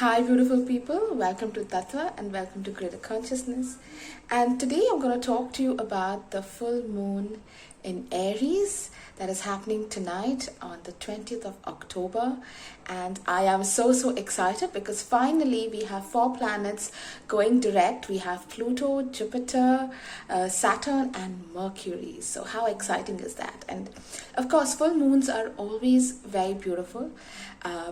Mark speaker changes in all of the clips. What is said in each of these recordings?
Speaker 1: Hi beautiful people, welcome to Tattva and welcome to Greater Consciousness. And today I'm going to talk to you about the full moon in Aries that is happening tonight on the 20th of October. And I am so excited because finally we have 4 planets going direct. We have Pluto, Jupiter, Saturn and Mercury. So how exciting is that? And of course full moons are always very beautiful.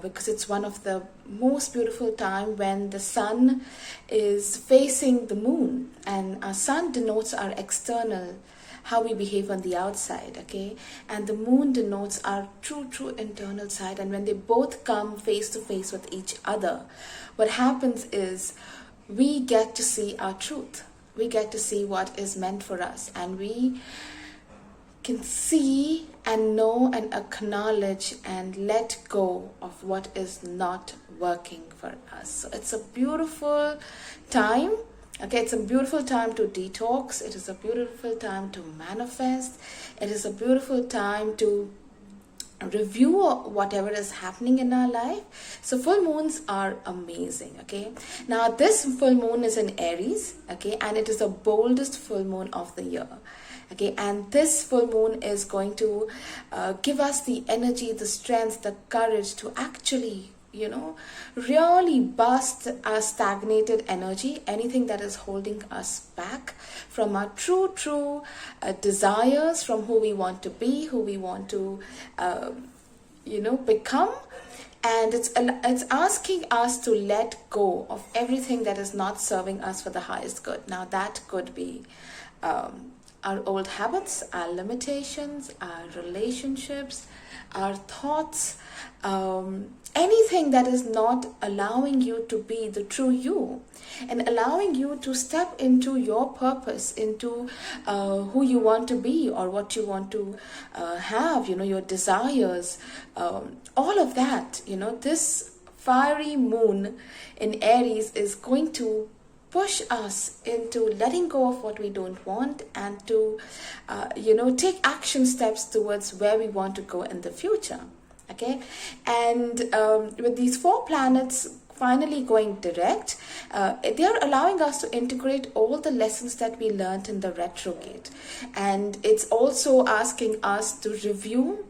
Speaker 1: Because it's one of the most beautiful time when the sun is facing the moon, and our sun denotes our external, how we behave on the outside, okay, and the moon denotes our true internal side. And when they both come face to face with each other, what happens is we get to see our truth, we get to see what is meant for us, and we can see and know and acknowledge and let go of what is not working for us. So it's a beautiful time. Okay, it's a beautiful time to detox. It is a beautiful time to manifest. It is a beautiful time to review whatever is happening in our life. So full moons are amazing. Okay, now this full moon is in Aries, okay, and it is the boldest full moon of the year. Okay, and this full moon is going to give us the energy, the strength, the courage to actually, really bust our stagnated energy, anything that is holding us back from our true desires, from who we want to be, who we want to, become. And it's asking us to let go of everything that is not serving us for the highest good. Now that could be our old habits, our limitations, our relationships, our thoughts, anything that is not allowing you to be the true you and allowing you to step into your purpose, into who you want to be or what you want to have, your desires, all of that. This fiery moon in Aries is going to push us into letting go of what we don't want and to, take action steps towards where we want to go in the future. Okay, and with these 4 planets finally going direct, they are allowing us to integrate all the lessons that we learned in the retrograde. And it's also asking us to review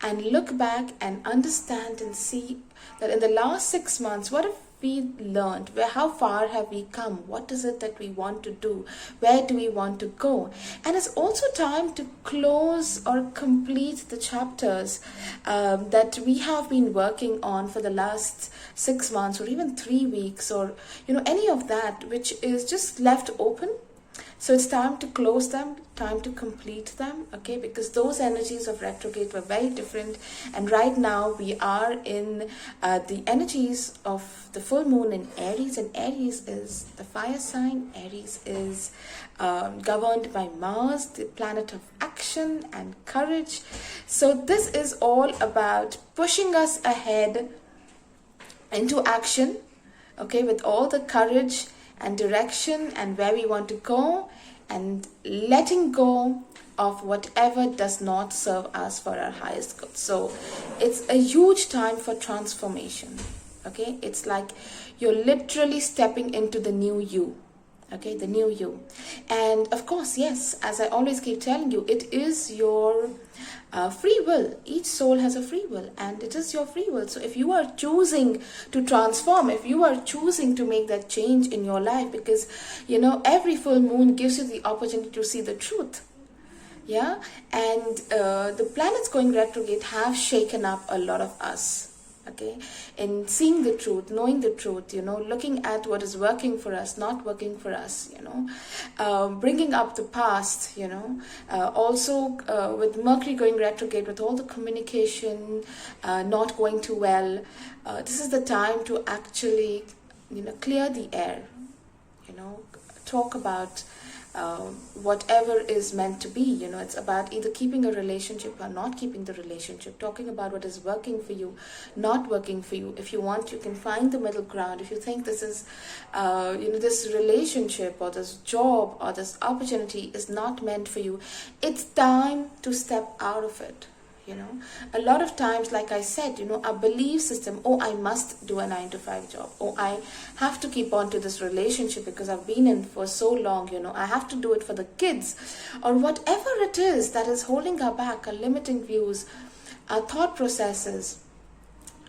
Speaker 1: and look back and understand and see that in the last 6 months, what have we learned? How far have we come? What is it that we want to do? Where do we want to go? And it's also time to close or complete the chapters that we have been working on for the last 6 months or even 3 weeks, or any of that which is just left open. So it's time to close them, time to complete them, okay? Because those energies of retrograde were very different. And right now we are in the energies of the full moon in Aries. And Aries is the fire sign. Aries is governed by Mars, the planet of action and courage. So this is all about pushing us ahead into action, okay? With all the courage and direction and where we want to go, and letting go of whatever does not serve us for our highest good. So it's a huge time for transformation. Okay, it's like you're literally stepping into the new you. Okay, the new you. And of course, yes, as I always keep telling you, it is your free will. Each soul has a free will, and it is your free will. So if you are choosing to transform, if you are choosing to make that change in your life, because every full moon gives you the opportunity to see the truth. Yeah, and the planets going retrograde have shaken up a lot of us. Okay, in seeing the truth, knowing the truth, looking at what is working for us, not working for us, bringing up the past, also with Mercury going retrograde, with all the communication not going too well, this is the time to actually, clear the air, talk about whatever is meant to be. It's about either keeping a relationship or not keeping the relationship, talking about what is working for you, not working for you. If you want, you can find the middle ground. If you think this is this relationship or this job or this opportunity is not meant for you, it's time to step out of it. You know, a lot of times, like I said, you know, our belief system, oh, I must do a 9 to 5 job, oh, I have to keep on to this relationship because I've been in for so long, you know, I have to do it for the kids, or whatever it is that is holding our back, our limiting views, our thought processes,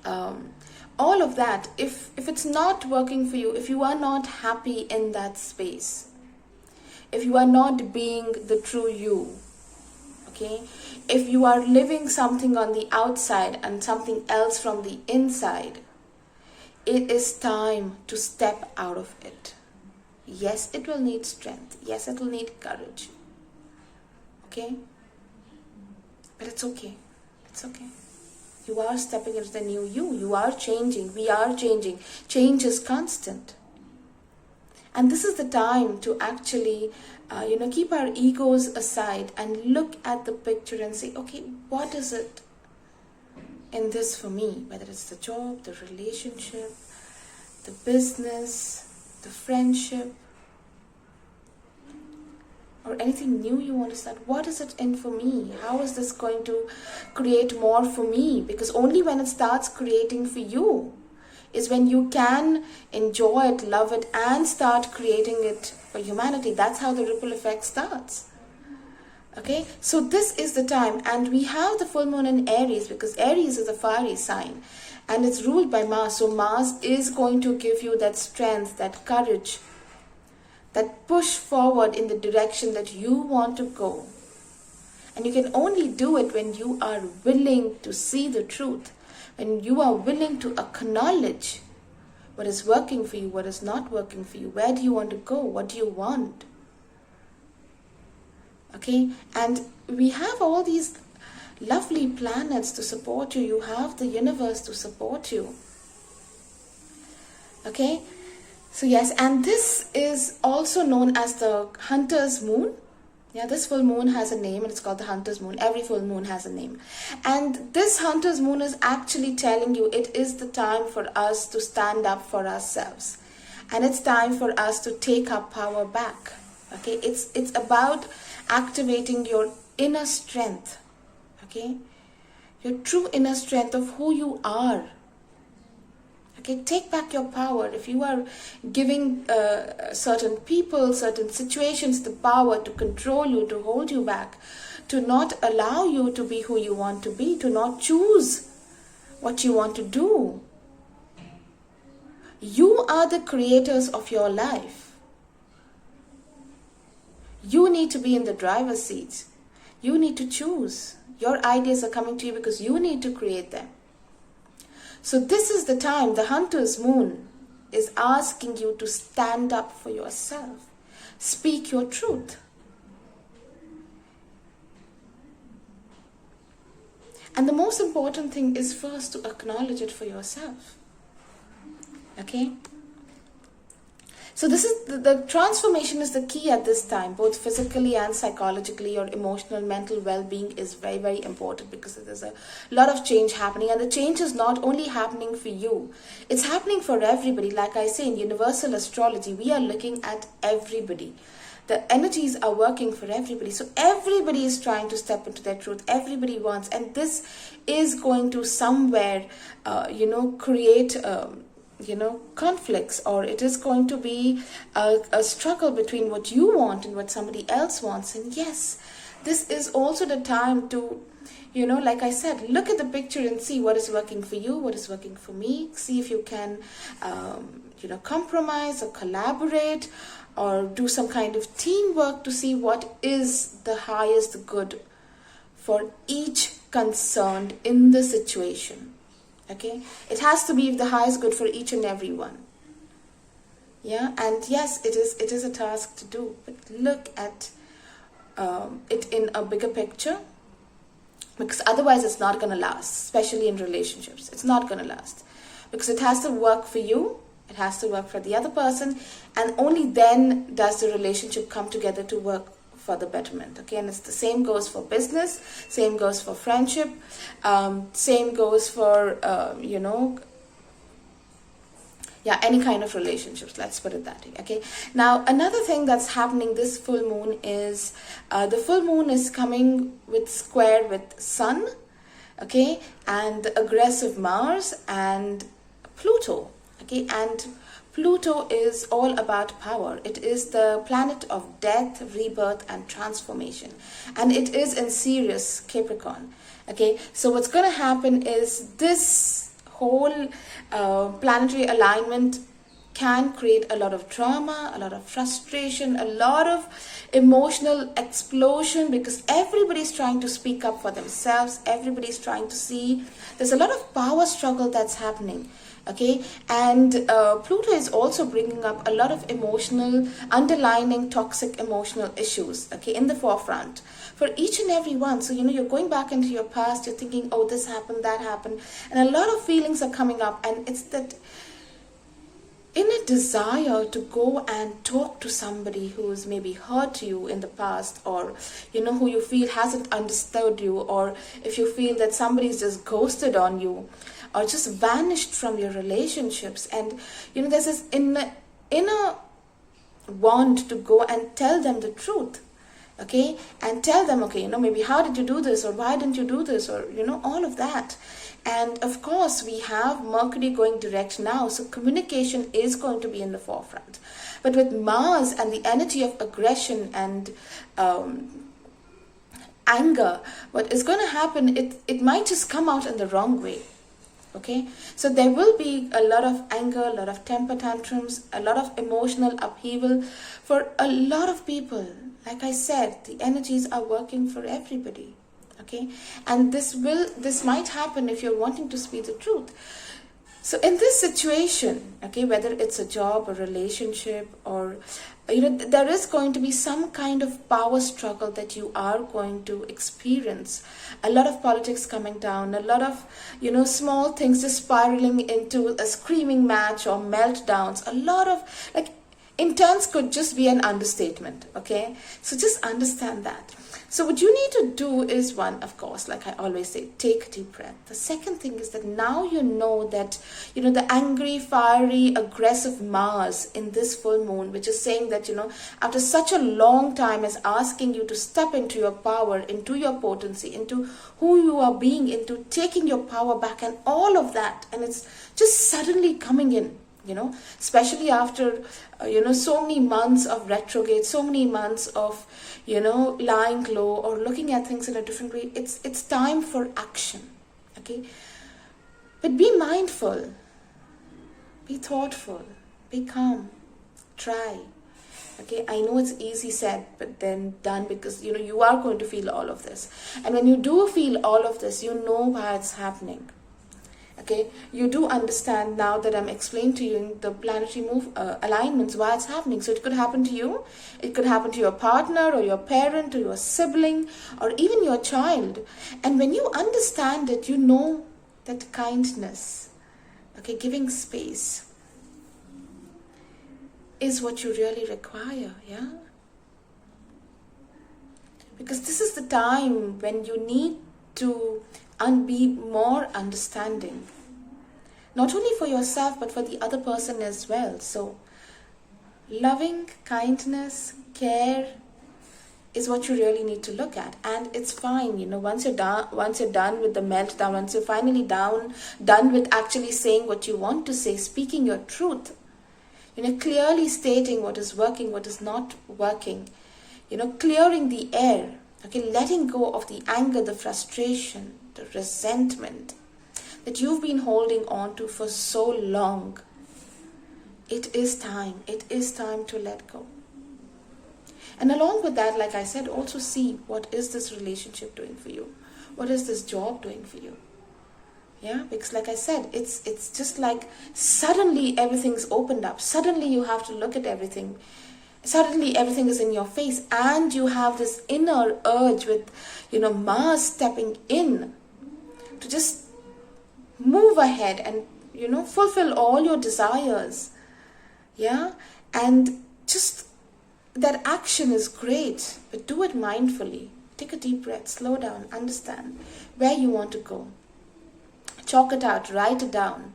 Speaker 1: all of that. If it's not working for you, if you are not happy in that space, if you are not being the true you, okay, if you are living something on the outside and something else from the inside, it is time to step out of it. Yes, it will need strength. Yes, it will need courage. Okay? But it's okay. It's okay. You are stepping into the new you. You are changing. We are changing. Change is constant. And this is the time to actually, keep our egos aside and look at the picture and say, okay, what is it in this for me? Whether it's the job, the relationship, the business, the friendship, or anything new you want to start. What is it in for me? How is this going to create more for me? Because only when it starts creating for you is when you can enjoy it, love it, and start creating it for humanity. That's how the ripple effect starts. Okay, so this is the time, and we have the full moon in Aries because Aries is a fiery sign and it's ruled by Mars. So Mars is going to give you that strength, that courage, that push forward in the direction that you want to go. And you can only do it when you are willing to see the truth, when you are willing to acknowledge what is working for you, what is not working for you, where do you want to go, what do you want. Okay, and we have all these lovely planets to support you. You have the universe to support you. Okay, so yes, and this is also known as the Hunter's Moon. Yeah, this full moon has a name and it's called the Hunter's Moon. Every full moon has a name. And this Hunter's Moon is actually telling you it is the time for us to stand up for ourselves. And it's time for us to take our power back. Okay, it's about activating your inner strength. Okay, your true inner strength of who you are. Okay, take back your power. If you are giving certain people, certain situations the power to control you, to hold you back, to not allow you to be who you want to be, to not choose what you want to do. You are the creators of your life. You need to be in the driver's seat. You need to choose. Your ideas are coming to you because you need to create them. So this is the time. The Hunter's Moon is asking you to stand up for yourself. Speak your truth. And the most important thing is first to acknowledge it for yourself. Okay? So this is the transformation is the key at this time, both physically and psychologically. Your emotional, mental well-being is very, very important because there's a lot of change happening, and the change is not only happening for you, it's happening for everybody. Like I say, in universal astrology, we are looking at everybody. The energies are working for everybody. So everybody is trying to step into their truth. Everybody wants, and this is going to somewhere, create conflicts, or it is going to be a struggle between what you want and what somebody else wants. And yes, this is also the time to, like I said, look at the picture and see what is working for you, what is working for me. See if you can, compromise or collaborate or do some kind of teamwork to see what is the highest good for each concerned in the situation. Okay, it has to be the highest good for each and every one. Yeah, and yes, it is a task to do, but look at it in a bigger picture, because otherwise it's not going to last, especially in relationships. It's not going to last because it has to work for you, it has to work for the other person, and only then does the relationship come together to work for the betterment. Okay, and it's the same goes for business, same goes for friendship, same goes for any kind of relationships, let's put it that way. Okay, now another thing that's happening this full moon is the full moon is coming with square with sun, okay, and the aggressive Mars and Pluto, okay, and Pluto is all about power. It is the planet of death, rebirth, and transformation, and it is in Sirius, Capricorn. Okay, so what's going to happen is this whole planetary alignment can create a lot of drama, a lot of frustration, a lot of emotional explosion, because everybody's trying to speak up for themselves. Everybody's trying to see. There's a lot of power struggle that's happening. Okay, and Pluto is also bringing up a lot of emotional, underlining toxic emotional issues, okay, in the forefront for each and every one. So, you're going back into your past, you're thinking, oh, this happened, that happened, and a lot of feelings are coming up, and it's that inner desire to go and talk to somebody who's maybe hurt you in the past, or who you feel hasn't understood you, or if you feel that somebody's just ghosted on you or just vanished from your relationships, and there's this inner want to go and tell them the truth, okay, and tell them, okay, maybe how did you do this, or why didn't you do this, or all of that. And of course, we have Mercury going direct now, so communication is going to be in the forefront. But with Mars and the energy of aggression and anger, what is going to happen, it might just come out in the wrong way. Okay, so there will be a lot of anger, a lot of temper tantrums, a lot of emotional upheaval for a lot of people. Like I said, the energies are working for everybody. Okay, and this might happen if you're wanting to speak the truth. So in this situation, okay, whether it's a job, a relationship, or there is going to be some kind of power struggle that you are going to experience. A lot of politics coming down, a lot of small things just spiraling into a screaming match or meltdowns. A lot of, like, intense could just be an understatement. Okay, so just understand that. So what you need to do is, one, of course, like I always say, take a deep breath. The second thing is that now you know that, the angry, fiery, aggressive Mars in this full moon, which is saying that, after such a long time, is asking you to step into your power, into your potency, into who you are being, into taking your power back and all of that. And it's just suddenly coming in. Especially after, so many months of retrograde, so many months of, lying low or looking at things in a different way. It's time for action, okay? But be mindful, be thoughtful, be calm, try, okay? I know it's easy said, but then done, because, you are going to feel all of this. And when you do feel all of this, you know why it's happening. Okay, you do understand now that I'm explaining to you in the planetary alignments why it's happening. So it could happen to you, it could happen to your partner or your parent or your sibling or even your child. And when you understand it, you know that kindness, okay, giving space is what you really require, yeah? Because this is the time when you need to be more understanding, not only for yourself but for the other person as well. So loving, kindness, care is what you really need to look at. And it's fine, once you're done with the meltdown, once you're finally done with actually saying what you want to say, speaking your truth, clearly stating what is working, what is not working, clearing the air, okay, letting go of the anger, the frustration, the resentment that you've been holding on to for so long. It is time to let go. And along with that, like I said, also see what is this relationship doing for you? What is this job doing for you? Yeah, because like I said, it's just like suddenly everything's opened up. Suddenly you have to look at everything. Suddenly everything is in your face, and you have this inner urge with, Mars stepping in to just move ahead and, fulfill all your desires. Yeah, and just that action is great, but do it mindfully. Take a deep breath, slow down, understand where you want to go. Chalk it out, write it down.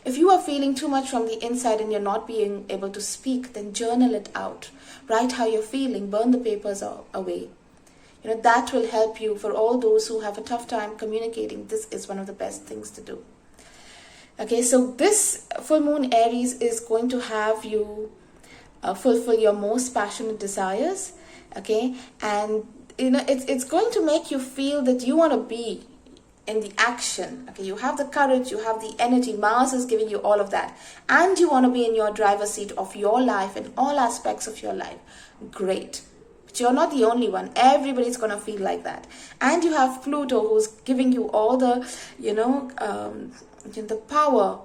Speaker 1: If you are feeling too much from the inside and you're not being able to speak, then journal it out. Write how you're feeling, burn the papers away. that will help you. For all those who have a tough time communicating, this is one of the best things to do. Okay, so this full moon Aries is going to have you fulfill your most passionate desires. Okay, and it's going to make you feel that you want to be in the action. Okay, you have the courage, you have the energy. Mars is giving you all of that, and you want to be in your driver's seat of your life in all aspects of your life. Great. But you're not the only one. Everybody's going to feel like that. And you have Pluto, who's giving you all the the power,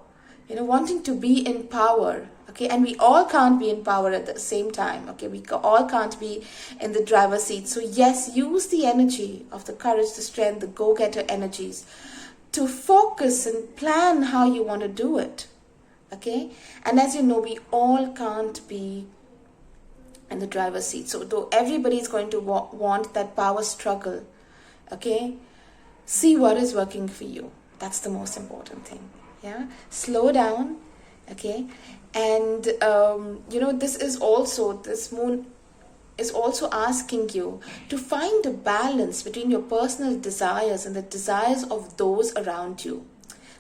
Speaker 1: wanting to be in power. Okay, and we all can't be in power at the same time. Okay, we all can't be in the driver's seat. So yes, use the energy of the courage, the strength, the go-getter energies to focus and plan how you want to do it. Okay, and as you know, we all can't be in the driver's seat. So though everybody is going to want that power struggle, okay, see what is working for you. That's the most important thing. Yeah, slow down. Okay, and this moon is also asking you to find a balance between your personal desires and the desires of those around you.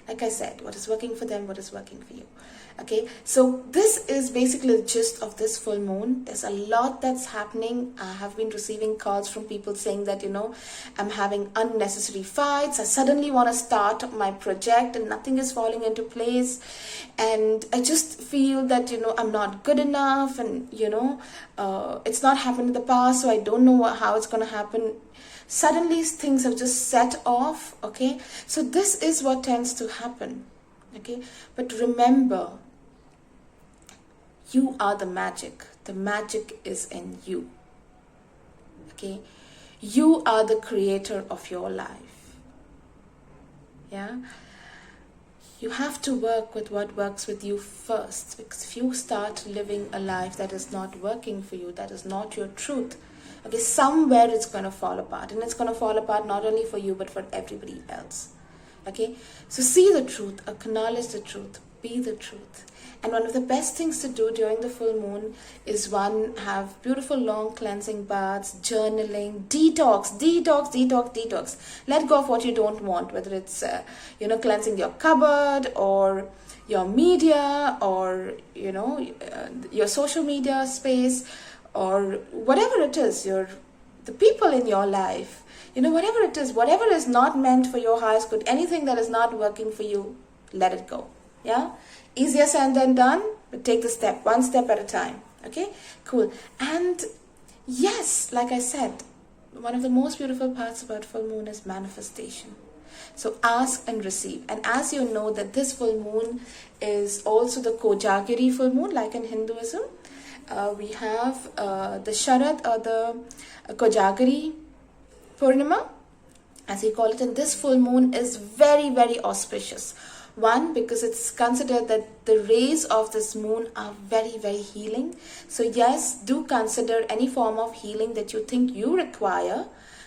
Speaker 1: Like I said, what is working for them, what is working for you. Okay, so this is basically the gist of this full moon. There's a lot that's happening. I have been receiving calls from people saying that, I'm having unnecessary fights. I suddenly want to start my project and nothing is falling into place. And I just feel that, I'm not good enough, and, it's not happened in the past, so I don't know how it's going to happen. Suddenly things have just set off. Okay, so this is what tends to happen. Okay, but remember, you are the magic. The magic is in you. Okay, you are the creator of your life. Yeah, you have to work with what works with you first, because if you start living a life that is not working for you, that is not your truth, okay, somewhere it's going to fall apart, and it's going to fall apart not only for you but for everybody else. Okay, so see the truth, acknowledge the truth, be the truth. And one of the best things to do during the full moon is have beautiful long cleansing baths, journaling, detox. Let go of what you don't want, whether it's cleansing your cupboard or your media, or your social media space, or whatever it is, the people in your life. Whatever it is, whatever is not meant for your highest good, anything that is not working for you, let it go. Yeah, easier said than done, but take the step, one step at a time. Okay, cool. And yes, like I said, one of the most beautiful parts about full moon is manifestation. So ask and receive. And as you know that this full moon is also the Kojagiri full moon, like in Hinduism. We have the Sharad, or the Kojagiri Purnima, as we call it, and this full moon is very, very auspicious. One, because it's considered that the rays of this moon are very, very healing. So yes, do consider any form of healing that you think you require.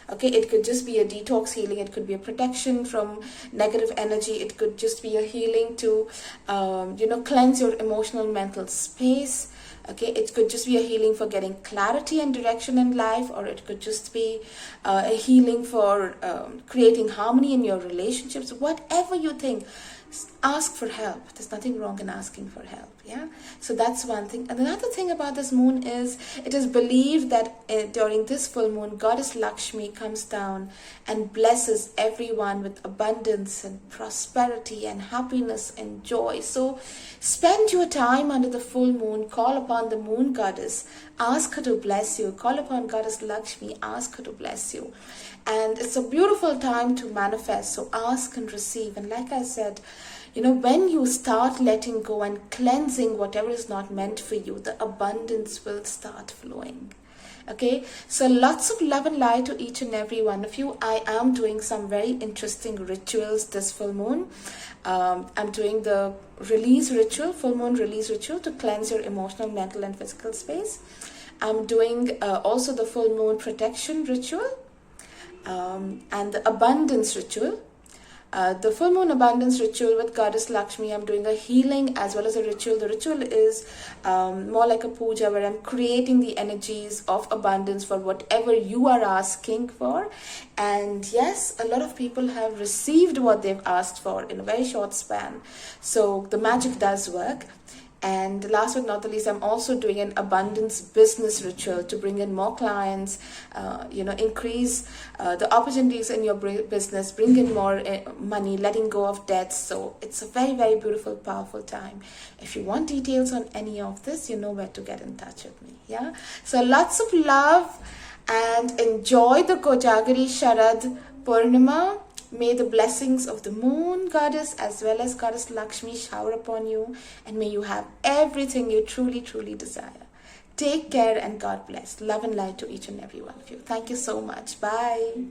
Speaker 1: Okay, it could just be a detox healing, it could be a protection from negative energy, it could just be a healing to cleanse your emotional mental space. Okay, it could just be a healing for getting clarity and direction in life, or it could just be a healing for creating harmony in your relationships. Whatever you think, ask for help. There's nothing wrong in asking for help. Yeah, so that's one thing. And another thing about this moon is it is believed that during this full moon, Goddess Lakshmi comes down and blesses everyone with abundance and prosperity and happiness and joy. So spend your time under the full moon, call upon the moon goddess, ask her to bless you, call upon Goddess Lakshmi, ask her to bless you. And it's a beautiful time to manifest, so ask and receive. And like I said, when you start letting go and cleansing whatever is not meant for you, the abundance will start flowing. Okay, so lots of love and light to each and every one of you. I am doing some very interesting rituals this full moon. I'm doing the release ritual, full moon release ritual, to cleanse your emotional, mental and physical space. I'm doing also the full moon protection ritual, and the abundance ritual. The full moon abundance ritual with Goddess Lakshmi, I'm doing a healing as well as a ritual. The ritual is more like a puja where I'm creating the energies of abundance for whatever you are asking for. And yes, a lot of people have received what they've asked for in a very short span. So the magic does work. And last but not the least, I'm also doing an abundance business ritual to bring in more clients, increase the opportunities in your business, bring in more money, letting go of debts. So it's a very, very beautiful, powerful time. If you want details on any of this, you know where to get in touch with me. Yeah. So lots of love and enjoy the Kojagari Sharad Purnima. May the blessings of the moon goddess as well as Goddess Lakshmi shower upon you, and may you have everything you truly, truly desire. Take care and God bless. Love and light to each and every one of you. Thank you so much. Bye.